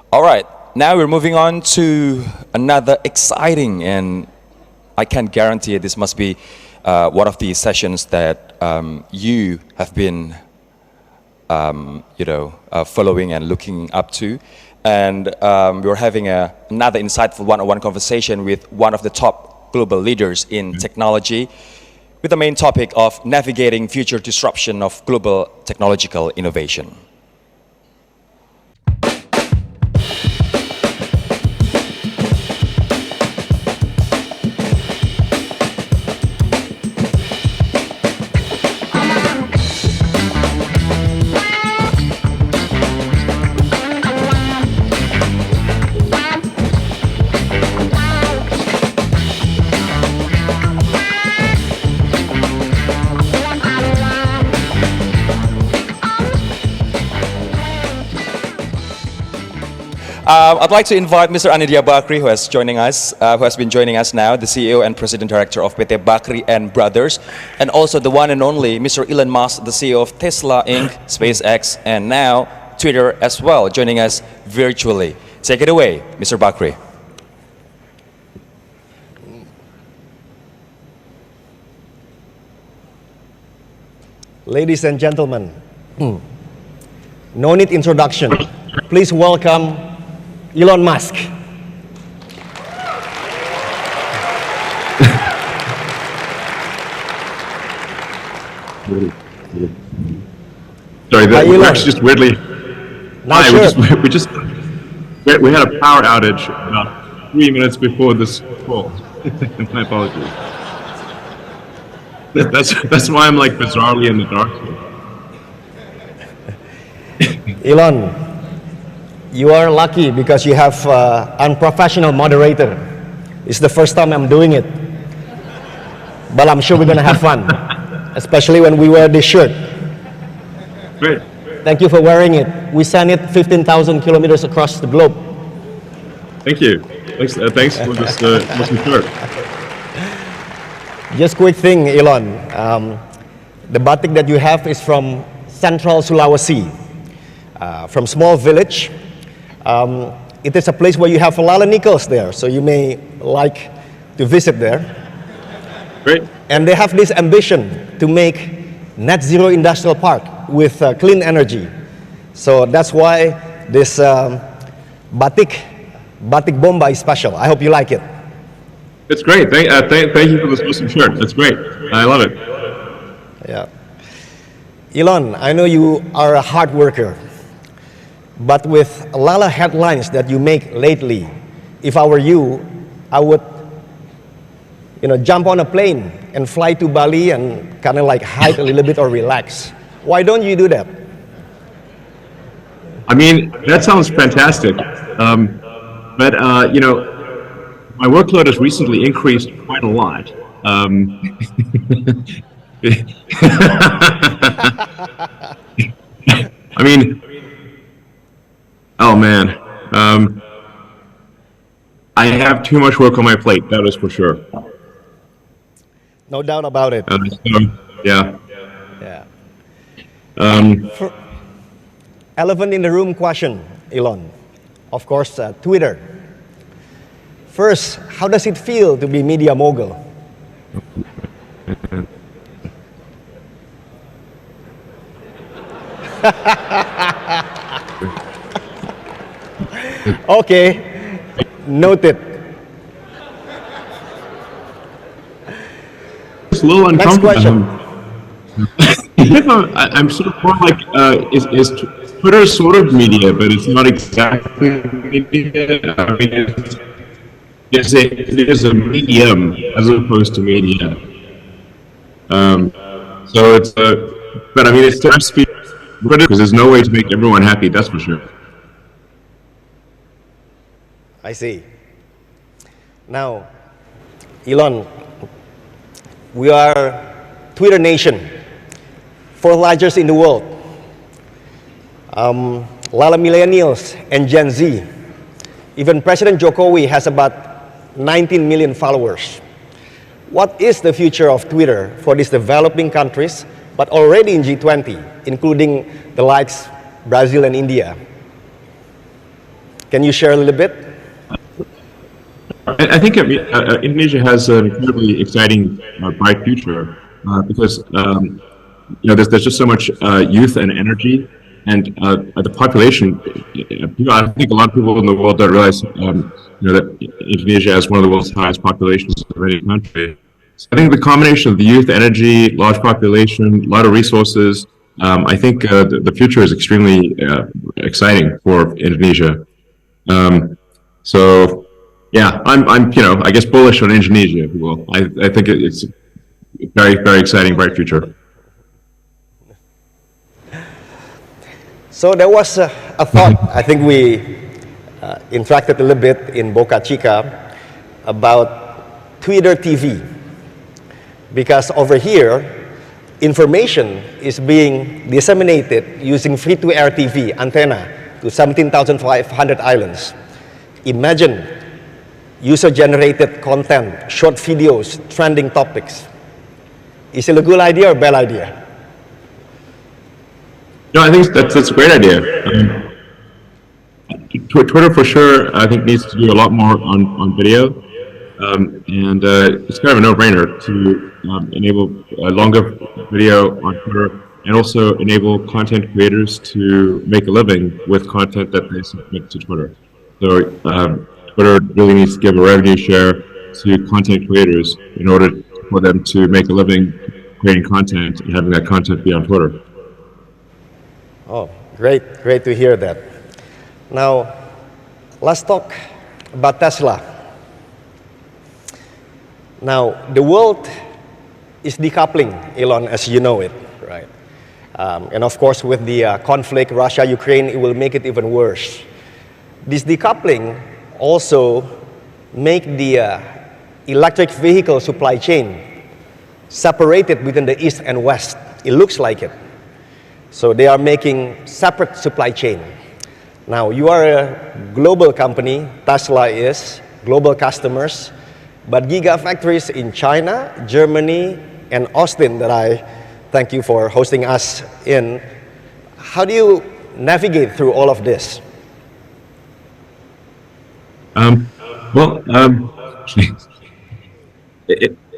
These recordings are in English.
All right, now we're moving on to another exciting, and I can guarantee this must be one of the sessions that you have been, following and looking up to. And we're having another insightful one-on-one conversation with one of the top global leaders in technology, with the main topic of navigating future disruption of global technological innovation. I'd like to invite Mr. Anindya Bakri, who has been joining us now, the CEO and President Director of PT Bakri and Brothers, and also the one and only Mr. Elon Musk, the CEO of Tesla Inc., SpaceX, and now Twitter as well, joining us virtually. Take it away, Mr. Bakri. Ladies and gentlemen, no need introduction. Please welcome Elon Musk. Sorry, we're actually just weirdly. Not sure. We had a power outage about 3 minutes before this call. My apologies. That's why I'm like bizarrely in the dark here. Elon, you are lucky because you have unprofessional moderator. It's the first time I'm doing it. But I'm sure we're going to have fun, especially when we wear this shirt. Great. Thank you for wearing it. We sent it 15,000 kilometers across the globe. Thank you. Thanks for this awesome shirt. Just quick thing, Elon. The batik that you have is from Central Sulawesi, from small village. It is a place where you have a lot of nickels there, so you may like to visit there. Great. And they have this ambition to make net zero industrial park with clean energy. So that's why this batik bomba is special. I hope you like it. It's great. Thank you for this awesome shirt. That's great. I love it. Yeah. Elon, I know you are a hard worker. But with a lot of headlines that you make lately, if I were you, I would, jump on a plane and fly to Bali and kind of like hike a little bit or relax. Why don't you do that? I mean, that sounds fantastic. But my workload has recently increased quite a lot. I mean. Oh man, I have too much work on my plate, that is for sure. No doubt about it. Yeah. Elephant in the room question, Elon. Of course, Twitter. First, how does it feel to be media mogul? Okay, noted. It's a little uncomfortable. Next question. I'm sort of more like, is Twitter sort of media, but it's not exactly media. I mean, it is a medium as opposed to media. So it's but I mean, it's time to speak because there's no way to make everyone happy. That's for sure. I see. Now, Elon, we are Twitter nation, fourth largest in the world. A lot of millennials and Gen Z. Even President Jokowi has about 19 million followers. What is the future of Twitter for these developing countries, but already in G20, including the likes Brazil and India? Can you share a little bit? I think Indonesia has an incredibly exciting, bright future because there's just so much youth and energy, and the population. I think a lot of people in the world don't realize that Indonesia has one of the world's highest populations of any country. So I think the combination of the youth, energy, large population, a lot of resources. I think the future is extremely exciting for Indonesia. So. Yeah, I'm I guess bullish on Indonesia, if you will. I think it's a very, very exciting, bright future. So there was a thought, I think we interacted a little bit in Boca Chica about Twitter TV. Because over here, information is being disseminated using free-to-air TV antenna to 17,500 islands. Imagine user-generated content, short videos, trending topics. Is it a good idea or bad idea? No, I think that's a great idea. Twitter for sure, I think needs to do a lot more on video, and it's kind of a no-brainer to enable a longer video on Twitter, and also enable content creators to make a living with content that they submit to Twitter. So Twitter really needs to give a revenue share to content creators in order for them to make a living creating content and having that content be on Twitter. Oh, great to hear that. Now, let's talk about Tesla. Now, the world is decoupling, Elon, as you know it, right? And of course, with the conflict, Russia-Ukraine, it will make it even worse. This decoupling also make the electric vehicle supply chain separated between the East and West. It looks like it. So they are making separate supply chain. Now, you are a global company, Tesla is, global customers, but gigafactories in China, Germany, and Austin that I thank you for hosting us in. How do you navigate through all of this? I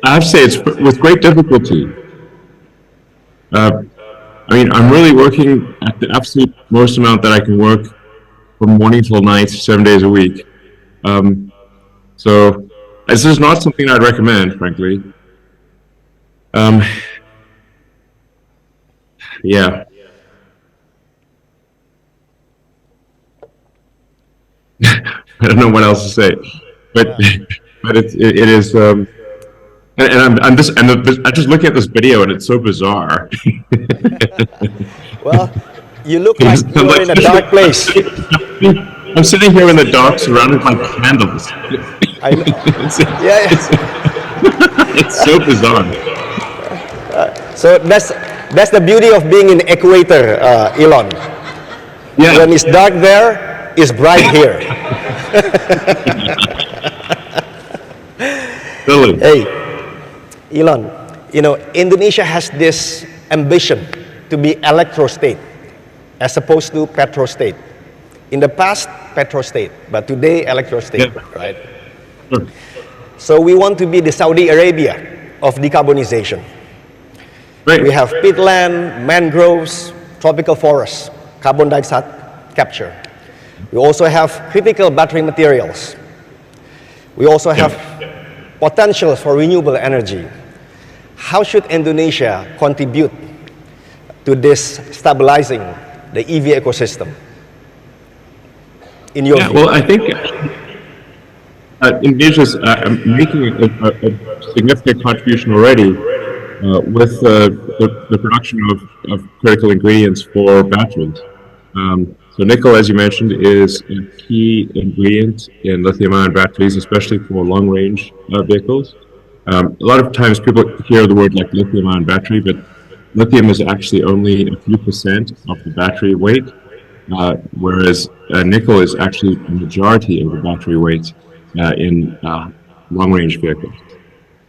have to say it's with great difficulty. I'm really working at the absolute most amount that I can work from morning till night, 7 days a week. So this is not something I'd recommend, frankly. Yeah. I don't know what else to say, but it is. And I'm just looking at this video and it's so bizarre. Well, you look like you're in a dark place. I'm sitting here in the dark, surrounded by candles. I know. It's so bizarre. So that's the beauty of being in equator, Elon. Yeah. When it's dark there, it's bright here. Really? Hey, Elon, Indonesia has this ambition to be electro state as opposed to petro state. In the past, petro state, but today, electro state, right? Sure. So we want to be the Saudi Arabia of decarbonization. Great. We have peatland, mangroves, tropical forests, carbon dioxide capture. We also have critical battery materials. We also have potential for renewable energy. How should Indonesia contribute to this stabilizing the EV ecosystem? In your view? Well, I think Indonesia is making a significant contribution already with the production of critical ingredients for batteries. So nickel, as you mentioned, is a key ingredient in lithium-ion batteries, especially for long-range vehicles. A lot of times people hear the word like lithium-ion battery, but lithium is actually only a few percent of the battery weight, whereas nickel is actually the majority of the battery weight in long-range vehicles,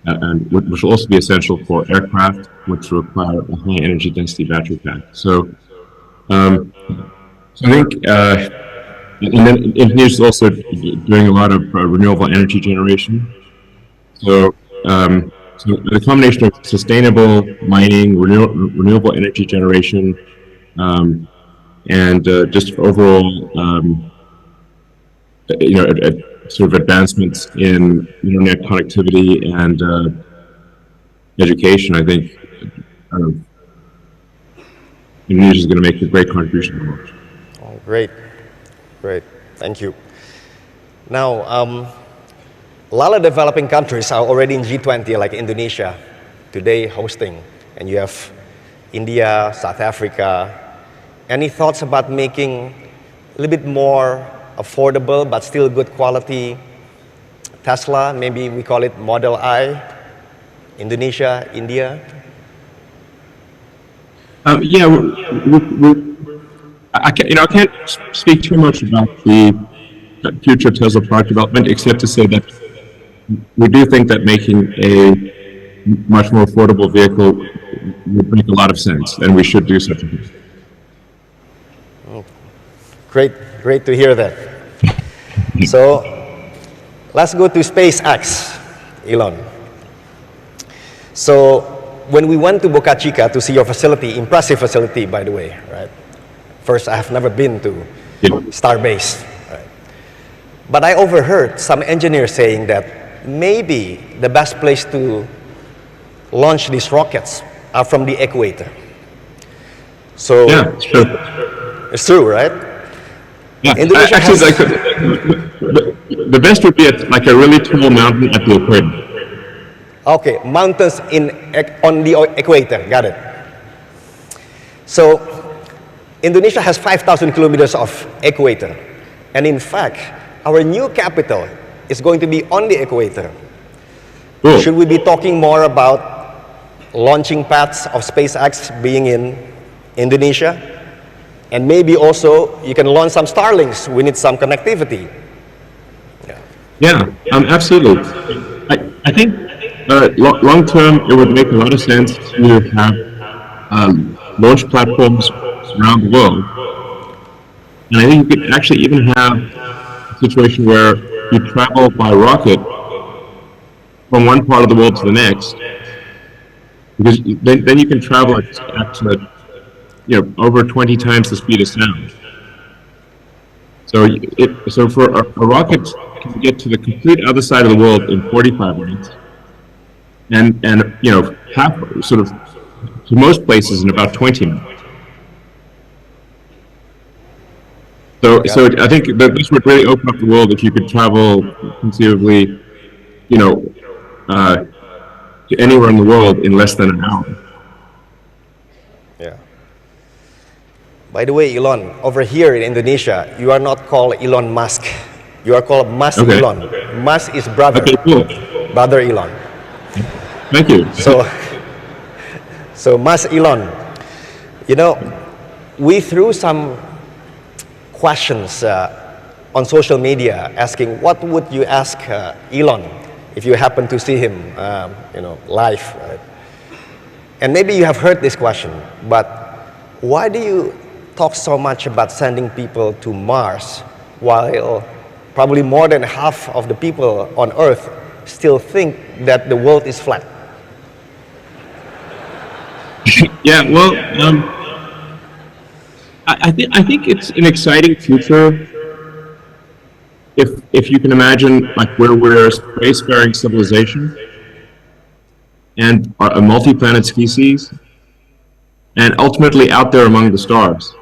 and which will also be essential for aircraft, which require a high energy density battery pack. So I think and then Indonesia is also doing a lot of renewable energy generation. So, so the combination of sustainable mining, renewable energy generation, and just overall, sort of advancements in internet connectivity and education, I think Indonesia is going to make a great contribution to the world. Oh, great, great, thank you. Now, a lot of developing countries are already in G20, like Indonesia, today hosting, and you have India, South Africa. Any thoughts about making a little bit more affordable but still good quality Tesla? Maybe we call it Model I, Indonesia, India? Yeah, I can't speak too much about the future Tesla product development, except to say that we do think that making a much more affordable vehicle would make a lot of sense, and we should do such a thing. Great, great to hear that. So let's go to SpaceX, Elon. So when we went to Boca Chica to see your facility, impressive facility, by the way, right? First, I have never been to Starbase, right? But I overheard some engineers saying that maybe the best place to launch these rockets are from the equator. So yeah, it's true. It's true, right? Yeah, Indonesia actually, has, the best would be at like a really tall mountain at the equator. okay, mountains on the equator, got it. So Indonesia has 5,000 kilometers of equator. And in fact, our new capital is going to be on the equator. Cool. Should we be talking more about launching pads of SpaceX being in Indonesia? And maybe also you can launch some Starlinks. We need some connectivity. Yeah, absolutely. I think long term it would make a lot of sense to have launch platforms around the world. And I think you could actually even have a situation where you travel by rocket from one part of the world to the next, because then you can travel at over 20 times the speed of sound. So so for a rocket can get to the complete other side of the world in 45 minutes, and half sort of to most places in about 20 minutes. So I think that this would really open up the world if you could travel conceivably, to anywhere in the world in less than an hour. Yeah. By the way, Elon, over here in Indonesia, you are not called Elon Musk. You are called Musk Okay. Elon. Musk is brother. Okay, cool. Brother Elon. Thank you. So Musk Elon, we threw some questions on social media asking, what would you ask Elon if you happen to see him, live? Right? And maybe you have heard this question, but why do you talk so much about sending people to Mars while probably more than half of the people on Earth still think that the world is flat? Yeah, well, I think it's an exciting future if you can imagine like where we're a spacefaring civilization and a multi-planet species, and ultimately out there among the stars.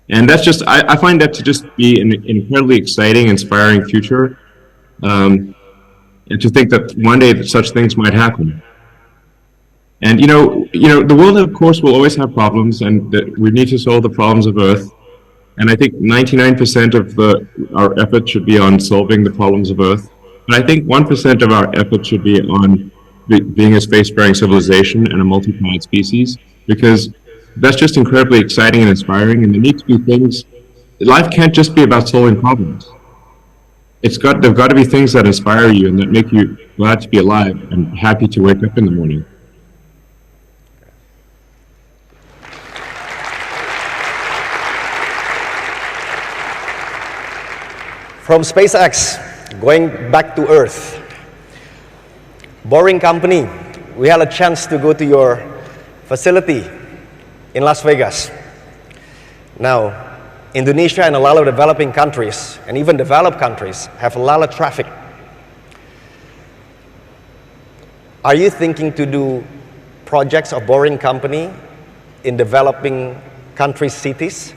And that's just, I find that to just be an incredibly exciting, inspiring future, and to think that one day that such things might happen. And the world, of course, will always have problems, and that we need to solve the problems of Earth. And I think 99% of our effort should be on solving the problems of Earth. And I think 1% of our effort should be on being a spacefaring civilization and a multi-planet species, because that's just incredibly exciting and inspiring. And there need to be things. Life can't just be about solving problems. There've got to be things that inspire you and that make you glad to be alive and happy to wake up in the morning. From SpaceX, going back to Earth. Boring Company, we had a chance to go to your facility in Las Vegas. Now, Indonesia and a lot of developing countries, and even developed countries, have a lot of traffic. Are you thinking to do projects of Boring Company in developing country cities,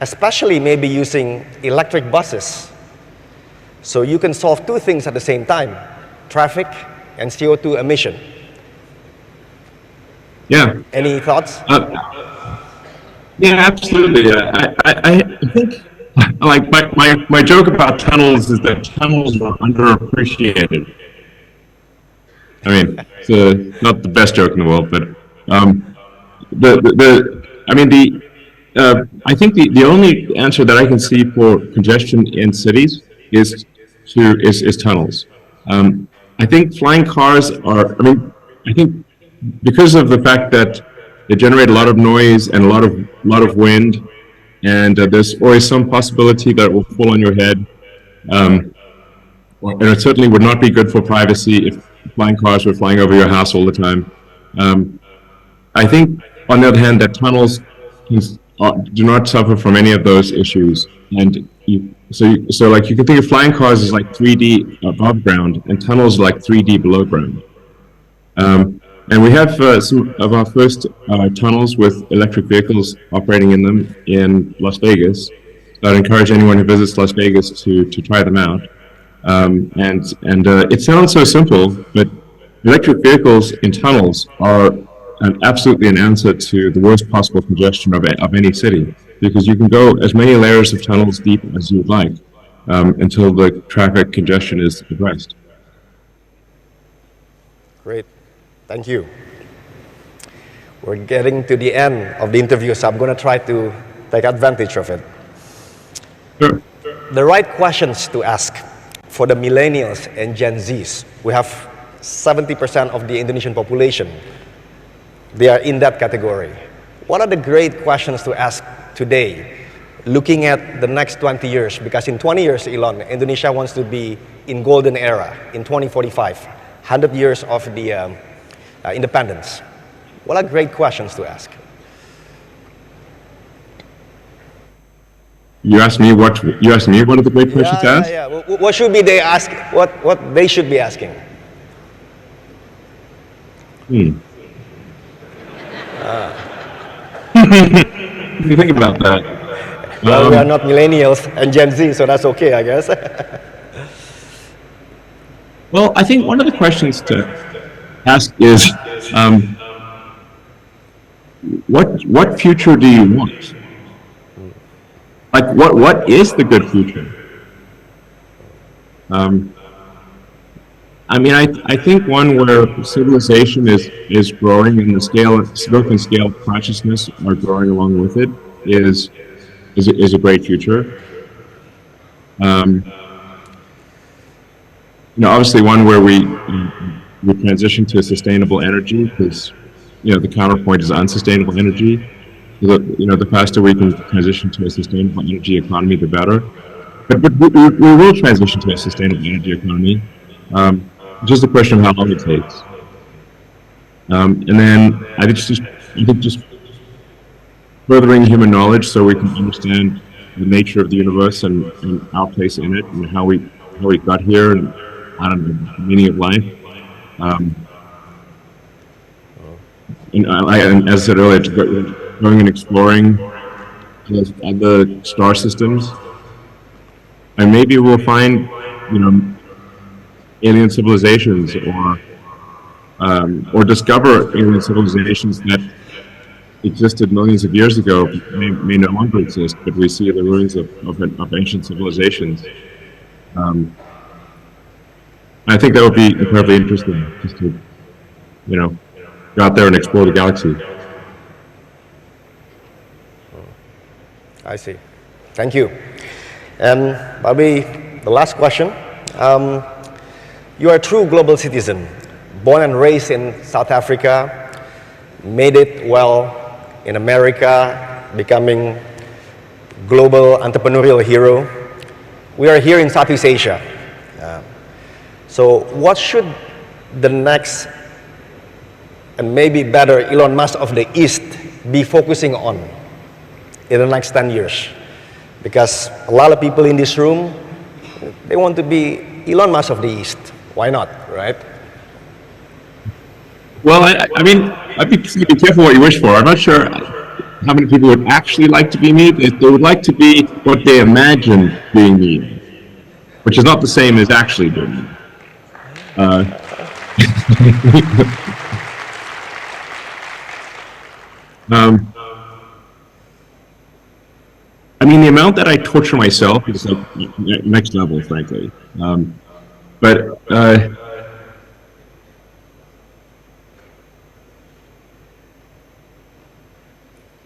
especially maybe using electric buses? So you can solve two things at the same time, traffic and CO2 emission. Yeah. Any thoughts? Yeah, absolutely. I think, like, my joke about tunnels is that tunnels are underappreciated. I mean, it's not the best joke in the world, but I think the only answer that I can see for congestion in cities is tunnels. I think flying cars are. I mean, I think because of the fact that they generate a lot of noise and a lot of wind, and there's always some possibility that it will fall on your head. And it certainly would not be good for privacy if flying cars were flying over your house all the time. I think, on the other hand, that tunnels do not suffer from any of those issues. And so like you can think of flying cars as like 3D above ground, and tunnels are like 3D below ground. And we have some of our first tunnels with electric vehicles operating in them in Las Vegas. So I'd encourage anyone who visits Las Vegas to try them out. It sounds so simple, but electric vehicles in tunnels are absolutely an answer to the worst possible congestion of any city, because you can go as many layers of tunnels deep as you would like until the traffic congestion is addressed. Great, thank you. We're getting to the end of the interview, so I'm going to try to take advantage of it. Sure. The right questions to ask for the millennials and Gen Zs. We have 70% of the Indonesian population. They are in that category. What are the great questions to ask today, looking at the next 20 years? Because in 20 years, Elon, Indonesia wants to be in golden era in 2045, 100 years of the independence. What are great questions to ask? You asked me what are the great questions to ask? Yeah. What should be they ask? What they should be asking? What do you think about that? Well, we are not millennials and Gen Z, so that's okay, I guess. Well, I think one of the questions to ask is, what future do you want? Like, what is the good future? I mean, I think one where civilization is growing and the scope and scale of consciousness are growing along with it is a great future. Obviously one where we transition to sustainable energy, because the counterpoint is unsustainable energy. The faster we can transition to a sustainable energy economy, the better. But we will transition to a sustainable energy economy. Just a question of how long it takes. And then I think just furthering human knowledge so we can understand the nature of the universe and our place in it, and how we got here, and the meaning of life. And as I said earlier, going and exploring other star systems, and maybe we'll find alien civilizations, or discover alien civilizations that existed millions of years ago may no longer exist, but we see the ruins of ancient civilizations. I think that would be incredibly interesting, just to go out there and explore the galaxy. I see. Thank you. And probably the last question. You are a true global citizen, born and raised in South Africa, made it well in America, becoming global entrepreneurial hero. We are here in Southeast Asia. So what should the next and maybe better Elon Musk of the East be focusing on in the next 10 years? Because a lot of people in this room, they want to be Elon Musk of the East. Why not, right? Well, I mean, I'd be careful what you wish for. I'm not sure how many people would actually like to be me. They would like to be what they imagine being me, which is not the same as actually being me. I mean, the amount that I torture myself is like next level, frankly. But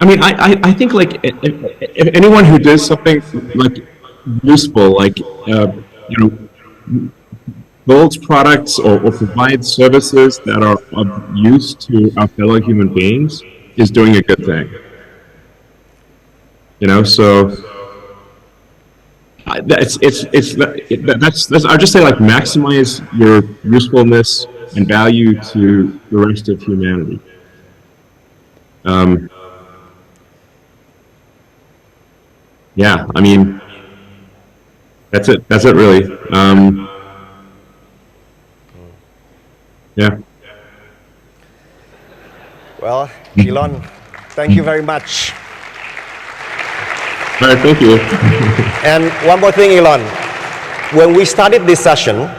I mean, I think like if anyone who does something like useful, like builds products or provides services that are of use to our fellow human beings, is doing a good thing. So that's I'll just say, like, maximize your usefulness and value to the rest of humanity. Yeah, I mean, that's it really. Yeah. Well, Elon, thank you very much. All right, thank you. And one more thing, Elon. When we started this session,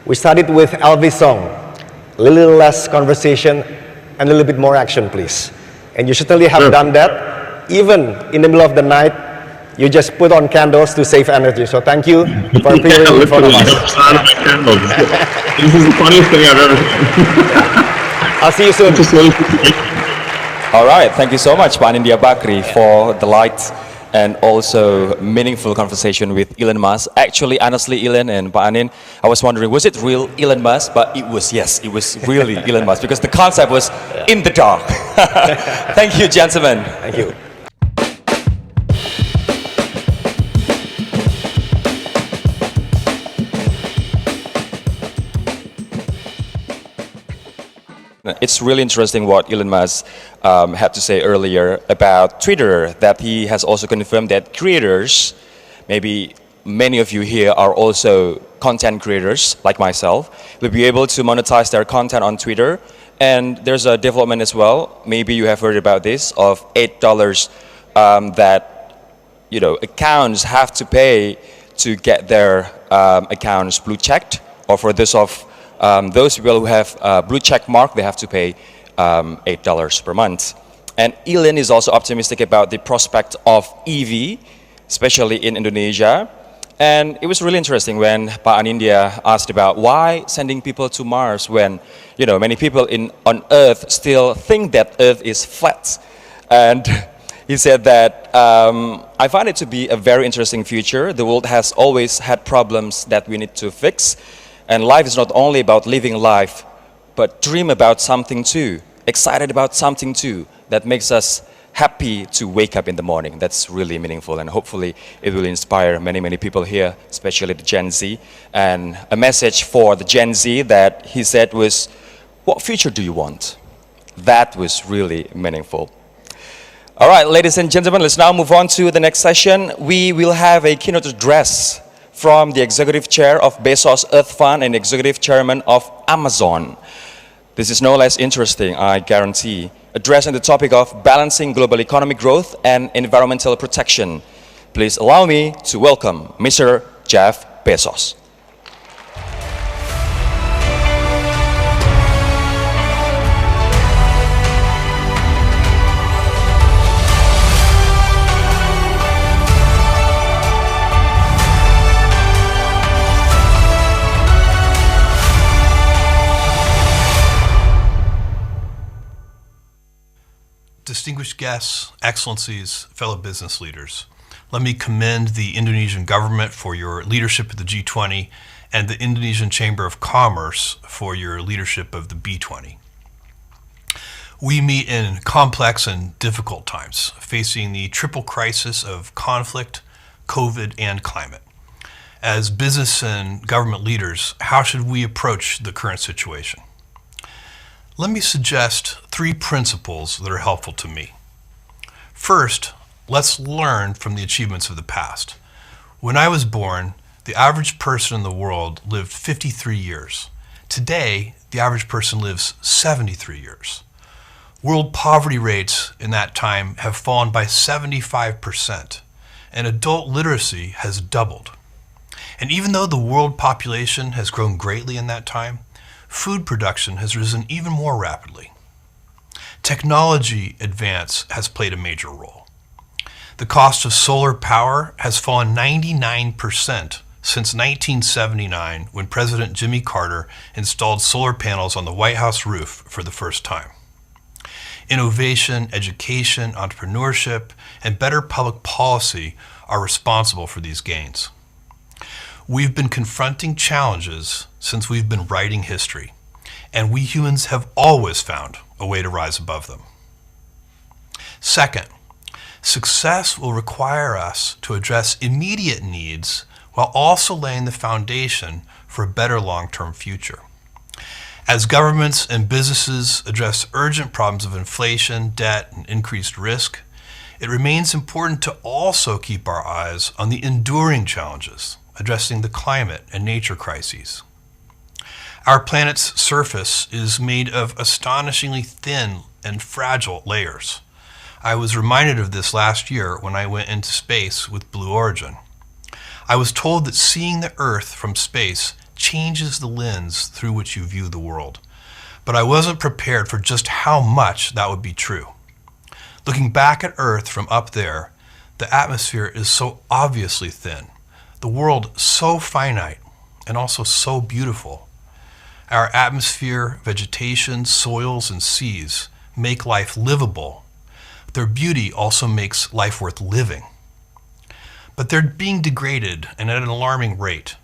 we started with Elvis song. A little less conversation and a little bit more action, please. And you certainly have done that. Even in the middle of the night, you just put on candles to save energy. So thank you for appearing in front of us. This is the funniest thing I've ever seen. I'll see you soon. All right, thank you so much, Pak Anindya Bakri, for the light and also meaningful conversation with Elon Musk. Actually, honestly, Elon and Pak Anin, I was wondering, was it real Elon Musk? But it was, yes, it was really Elon Musk, because the concept was in the dark. Thank you, gentlemen. Thank you. It's really interesting what Elon Musk had to say earlier about Twitter, that he has also confirmed that creators, maybe many of you here are also content creators like myself, will be able to monetize their content on Twitter. And there's a development as well, maybe you have heard about this, of $8 that accounts have to pay to get their accounts blue checked, or for those people who have blue check mark, they have to pay $8 per month. And Elon is also optimistic about the prospect of EV, especially in Indonesia. And it was really interesting when Pak Anindya asked about why sending people to Mars when many people on Earth still think that Earth is flat. And he said that, I find it to be a very interesting future. The world has always had problems that we need to fix. And life is not only about living life, but dream about something too, excited about something too, that makes us happy to wake up in the morning. That's really meaningful, and hopefully it will inspire many, many people here, especially the Gen Z. And a message for the Gen Z that he said was, what future do you want? That was really meaningful. All right, ladies and gentlemen, let's now move on to the next session. We will have a keynote address from the Executive Chair of Bezos Earth Fund and Executive Chairman of Amazon. This is no less interesting, I guarantee, addressing the topic of balancing global economic growth and environmental protection. Please allow me to welcome Mr. Jeff Bezos. Distinguished guests, excellencies, fellow business leaders, let me commend the Indonesian government for your leadership of the G20 and the Indonesian Chamber of Commerce for your leadership of the B20. We meet in complex and difficult times, facing the triple crisis of conflict, COVID, and climate. As business and government leaders, how should we approach the current situation? Let me suggest 3 principles that are helpful to me. First, let's learn from the achievements of the past. When I was born, the average person in the world lived 53 years. Today, the average person lives 73 years. World poverty rates in that time have fallen by 75%, and adult literacy has doubled. And even though the world population has grown greatly in that time, food production has risen even more rapidly. Technology advance has played a major role. The cost of solar power has fallen 99% since 1979, when President Jimmy Carter installed solar panels on the White House roof for the first time. Innovation, education, entrepreneurship, and better public policy are responsible for these gains. We've been confronting challenges since we've been writing history, and we humans have always found a way to rise above them. Second, success will require us to address immediate needs while also laying the foundation for a better long-term future. As governments and businesses address urgent problems of inflation, debt, and increased risk, it remains important to also keep our eyes on the enduring challenges, addressing the climate and nature crises. Our planet's surface is made of astonishingly thin and fragile layers. I was reminded of this last year when I went into space with Blue Origin. I was told that seeing the Earth from space changes the lens through which you view the world, but I wasn't prepared for just how much that would be true. Looking back at Earth from up there, the atmosphere is so obviously thin, the world so finite, and also so beautiful. Our atmosphere, vegetation, soils, and seas make life livable. Their beauty also makes life worth living. But they're being degraded, and at an alarming rate.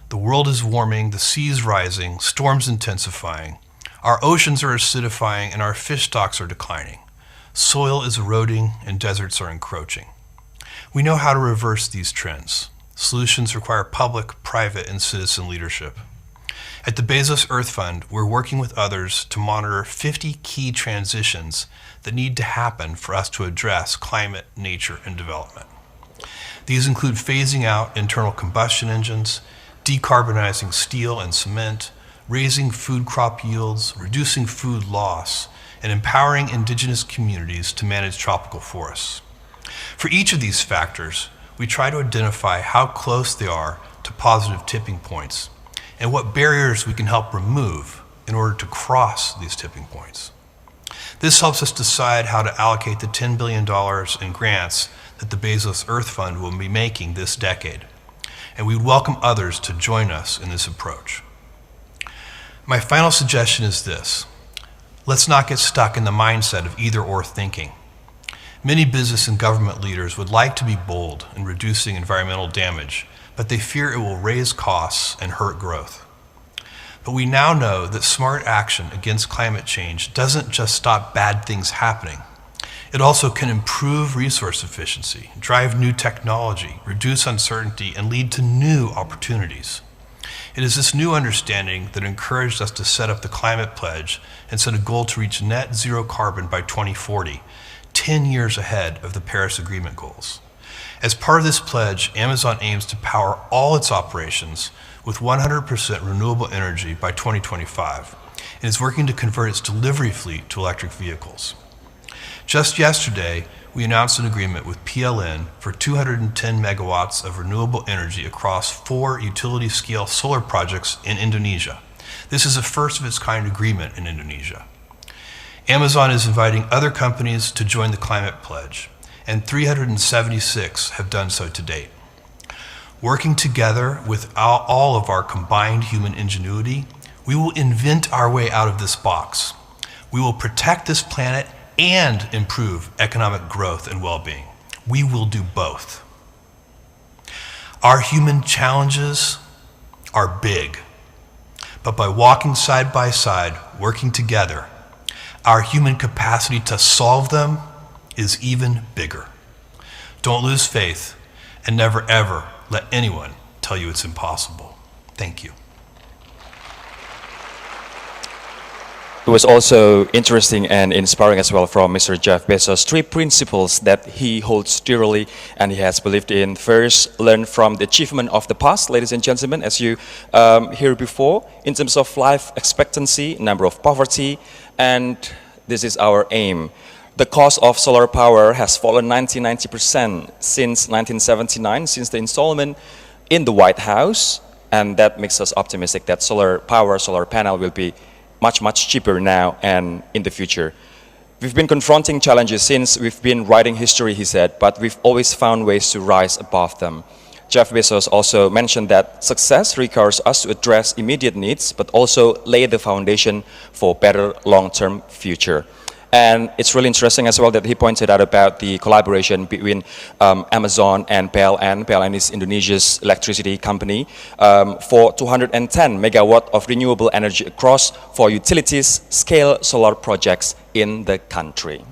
The world is warming, the seas rising, storms intensifying. Our oceans are acidifying, and our fish stocks are declining. Soil is eroding, and deserts are encroaching. We know how to reverse these trends. Solutions require public, private, and citizen leadership. At the Bezos Earth Fund, we're working with others to monitor 50 key transitions that need to happen for us to address climate, nature, and development. These include phasing out internal combustion engines, decarbonizing steel and cement, raising food crop yields, reducing food loss, and empowering indigenous communities to manage tropical forests. For each of these factors, we try to identify how close they are to positive tipping points and what barriers we can help remove in order to cross these tipping points. This helps us decide how to allocate the $10 billion in grants that the Bezos Earth Fund will be making this decade, and we welcome others to join us in this approach. My final suggestion is this: let's not get stuck in the mindset of either-or thinking. Many business and government leaders would like to be bold in reducing environmental damage, but they fear it will raise costs and hurt growth. But we now know that smart action against climate change doesn't just stop bad things happening. It also can improve resource efficiency, drive new technology, reduce uncertainty, and lead to new opportunities. It is this new understanding that encouraged us to set up the Climate Pledge and set a goal to reach net zero carbon by 2040, 10 years ahead of the Paris Agreement goals. As part of this pledge, Amazon aims to power all its operations with 100% renewable energy by 2025 and is working to convert its delivery fleet to electric vehicles. Just yesterday, we announced an agreement with PLN for 210 megawatts of renewable energy across 4 utility-scale solar projects in Indonesia. This is a first-of-its-kind agreement in Indonesia. Amazon is inviting other companies to join the Climate Pledge, and 376 have done so to date. Working together with all of our combined human ingenuity, we will invent our way out of this box. We will protect this planet and improve economic growth and well-being. We will do both. Our human challenges are big, but by walking side by side, working together, our human capacity to solve them is even bigger. Don't lose faith, and never ever let anyone tell you it's impossible. Thank you. It was also interesting and inspiring as well from Mr. Jeff Bezos. 3 principles that he holds dearly and he has believed in. First, learn from the achievement of the past, ladies and gentlemen, as you heard before, in terms of life expectancy, number of poverty, and this is our aim. The cost of solar power has fallen 90% since 1979, since the installment in the White House, and that makes us optimistic that solar power, solar panel will be much cheaper now and in the future. We've been confronting challenges since we've been writing history, he said, but we've always found ways to rise above them. Jeff Bezos also mentioned that success requires us to address immediate needs, but also lay the foundation for better long-term future. And it's really interesting as well that he pointed out about the collaboration between Amazon and PLN. PLN is Indonesia's electricity company for 210 megawatt of renewable energy across 4 utilities scale solar projects in the country.